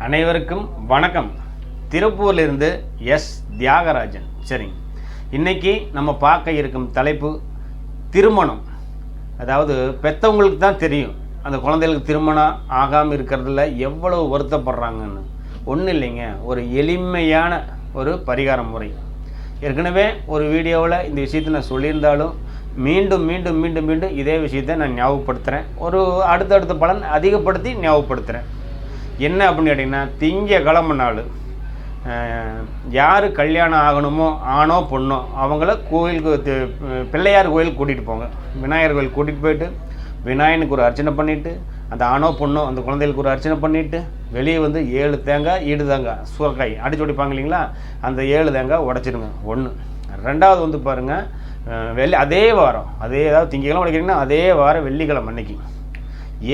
அனைவருக்கும் வணக்கம். திருப்பூரிலிருந்து எஸ் தியாகராஜன். சரிங்க, இன்னைக்கு நம்ம பார்க்க இருக்கும் தலைப்பு திருமணம். அதாவது பெற்றவங்களுக்கு தான் தெரியும் அந்த குழந்தைகளுக்கு திருமணம் ஆகாமல் இருக்கிறதுல எவ்வளவு வருத்தப்படுறாங்கன்னு. ஒன்றும் இல்லைங்க, ஒரு எளிமையான ஒரு பரிகார முறை. ஏற்கனவே ஒரு வீடியோவில் இந்த விஷயத்தை நான் சொல்லியிருந்தாலும் மீண்டும் மீண்டும் மீண்டும் மீண்டும் இதே விஷயத்தை நான் ஞாபகப்படுத்துகிறேன். ஒரு அடுத்தடுத்த பலன் அதிகப்படுத்தி ஞாபகப்படுத்துகிறேன். என்ன அப்படின்னு கேட்டிங்கன்னா, திங்கக்கிழமை நாள் யார் கல்யாணம் ஆகணுமோ ஆணோ பொண்ணோ அவங்கள கோயிலுக்கு பிள்ளையார் கோயிலுக்கு கூட்டிகிட்டு போங்க. விநாயகர் கோயில் கூட்டிகிட்டு போயிட்டு விநாயகனுக்கு ஒரு அர்ச்சனை பண்ணிவிட்டு, அந்த ஆணோ பொண்ணோ அந்த குழந்தைகளுக்கு ஒரு அர்ச்சனை பண்ணிவிட்டு, வெளியே வந்து 7 தேங்காய் ஈடு தேங்காய் சுரக்காய் அடிச்சு உடைப்பாங்க இல்லைங்களா, அந்த 7 தேங்காய் உடைச்சிருங்க. ஒன்று. ரெண்டாவது வந்து பாருங்கள், அதே வாரம் அதாவது திங்கக்கிழமை உடைக்கிறீங்கன்னா அதே வாரம் வெள்ளிக்கிழமை அன்னைக்கு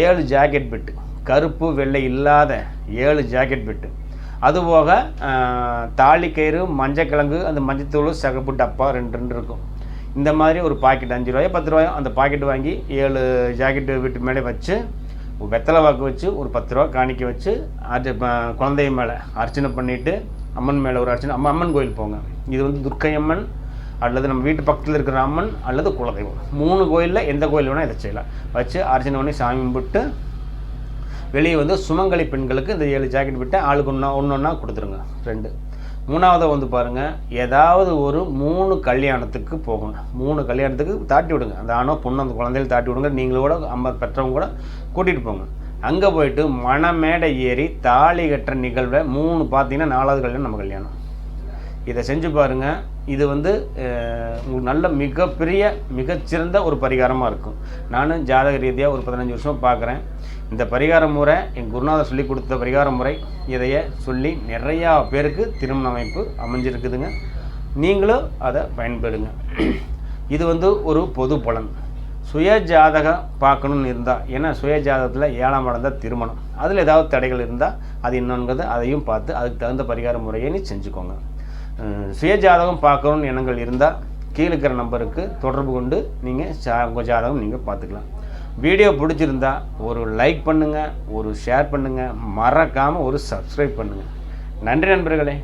7 ஜாக்கெட் பெட்டு, கருப்பு வெள்ளை இல்லாத 7 ஜாக்கெட் பெட்டு, அதுபோக தாலிக்கயிறு, மஞ்சக்கிழங்கு, அந்த மஞ்சத்தூள், சிகப்பு டப்பா 2 இருக்கும். இந்த மாதிரி ஒரு பாக்கெட் 5 ரூபாயோ 10 ரூபாயோ அந்த பாக்கெட் வாங்கி 7 ஜாக்கெட்டு வீட்டு மேலே வச்சு வெத்தலை வாக்கு வச்சு ஒரு 10 ரூபா காணிக்க வச்சு குழந்தை மேலே அர்ச்சனை பண்ணிவிட்டு அம்மன் மேலே ஒரு அர்ச்சனை. அம்மன் கோயில் போங்க. இது வந்து துர்க்கை அம்மன் அல்லது நம்ம வீட்டு பக்கத்தில் இருக்கிற அம்மன் அல்லது குலதெய்வம், 3 கோயிலில் எந்த கோயில் வேணால் இதை செய்யலாம். வச்சு அர்ச்சனை பண்ணி சாமி கும்பிட்டு வெளியே வந்து சுமங்கலி பெண்களுக்கு இந்த 7 ஜாக்கெட் விட்டு ஆளுக்கு ஒன்றா கொடுத்துருங்க. 2. மூணாவது வந்து பாருங்கள், ஏதாவது ஒரு 3 கல்யாணத்துக்கு போகணும். 3 கல்யாணத்துக்கு தாட்டி விடுங்க. அந்த ஆணோ பொண்ணு அந்த குழந்தைகள் தாட்டி விடுங்க. நீங்களோட அம்மா பெற்றவங்க கூட கூட்டிகிட்டு போங்க. அங்கே போயிட்டு மணமேடை ஏறி தாலி கட்டுற நிகழ்வை 3 பார்த்தீங்கன்னா 4வது கல்யாணம் நம்ம கல்யாணம். இதை செஞ்சு பாருங்கள். இது வந்து உங்களுக்கு நல்ல மிகச்சிறந்த ஒரு பரிகாரமாக இருக்கும். நான் ஜாதக ரீதியாக ஒரு 15 வருஷமாக பார்க்குறேன். இந்த பரிகார முறை என் குருநாதர் சொல்லி கொடுத்த பரிகார முறை. இதைய சொல்லி நிறையா பேருக்கு திருமண அமைப்பு அமைஞ்சிருக்குதுங்க. நீங்களும் அதை பயன்படுங்க. இது வந்து ஒரு பொது பலன். சுய ஜாதகம் பார்க்கணுன்னு இருந்தால், ஏன்னா சுய ஜாதகத்தில் 7ஆம் இடம் தான் திருமணம். அதில் ஏதாவது தடைகள் இருந்தால் அது இன்னொன்றது அதையும் பார்த்து அதுக்கு தகுந்த பரிகார முறையை நீ செஞ்சுக்கோங்க. சுய ஜாதகம் பார்க்கணுன்னு எண்ணங்கள் இருந்தால் கீழே இருக்கிற நம்பருக்கு தொடர்பு கொண்டு நீங்கள் உங்கள் ஜாதகம் நீங்கள் பார்த்துக்கலாம். வீடியோ பிடிச்சிருந்தா ஒரு லைக் பண்ணுங்கள், ஒரு ஷேர் பண்ணுங்கள், மறக்காமல் ஒரு சப்ஸ்கிரைப் பண்ணுங்கள். நன்றி நண்பர்களே.